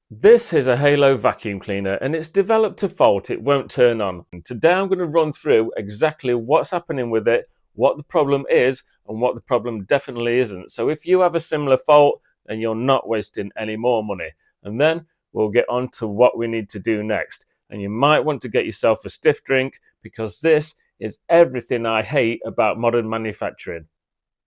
This is a Halo vacuum cleaner and it's developed a fault it won't turn on. And today I'm going to run through exactly what's happening with it, what the problem is and what the problem definitely isn't. So if you have a similar fault, then you're not wasting any more money. And then we'll get on to what we need to do next. And you might want to get yourself a stiff drink because this is everything I hate about modern manufacturing.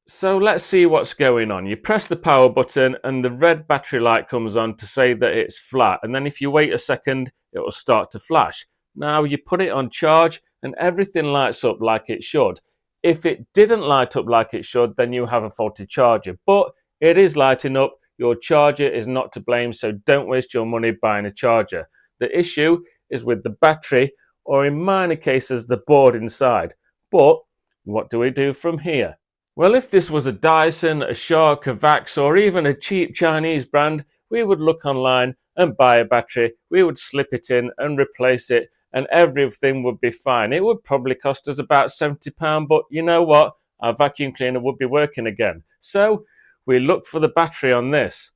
So let's see what's going on. You press the power button and the red battery light comes on to say that it's flat. And then if you wait a second, it will start to flash. Now you put it on charge and everything lights up like it should. If it didn't light up like it should, then you have a faulty charger. But it is lighting up. Your charger is not to blame, so don't waste your money buying a charger. The issue is with the battery, or in minor cases, the board inside. But what do we do from here? Well, if this was a Dyson, a Shark, a Vax, or even a cheap Chinese brand, we would look online and buy a battery, we would slip it in and replace it, and everything would be fine. It would probably cost us about £70, but you know what? Our vacuum cleaner would be working again. So we look for the battery on this.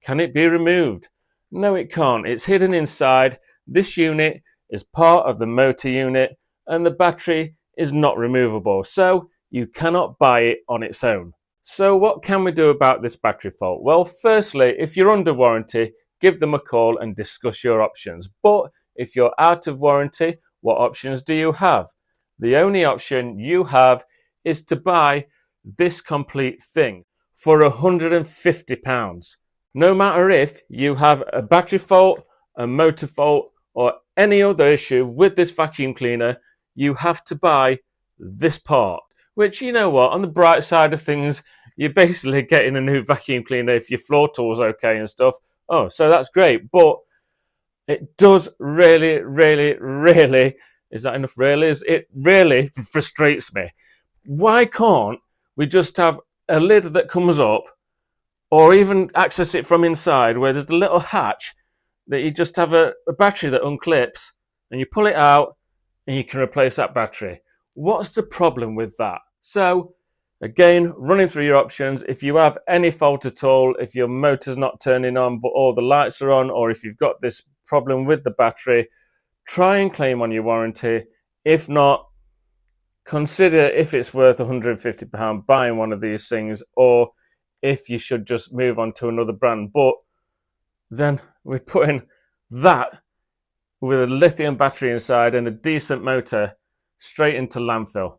Can it be removed? No, it can't. It's hidden inside. This unit is part of the motor unit, and the battery is not removable. So you cannot buy it on its own. So what can we do about this battery fault? Well, firstly, if you're under warranty, give them a call and discuss your options. But if you're out of warranty, what options do you have? The only option you have is to buy this complete thing for £150. No matter if you have a battery fault, a motor fault, or any other issue with this vacuum cleaner, you have to buy this part. Which, you know what, on the bright side of things, you're basically getting a new vacuum cleaner if your floor tool's okay and stuff. Oh, so that's great. But it does really, is that enough really? It really frustrates me. Why can't we just have a lid that comes up or even access it from inside where there's a little hatch that you just have a battery that unclips and you pull it out and you can replace that battery? What's the problem with that? So again, running through your options, if you have any fault at all, if your motor's not turning on but all the lights are on, or if you've got this problem with the battery, try and claim on your warranty. If not, consider if it's worth £150 buying one of these things, or if you should just move on to another brand. But then we're putting that with a lithium battery inside and a decent motor straight into landfill.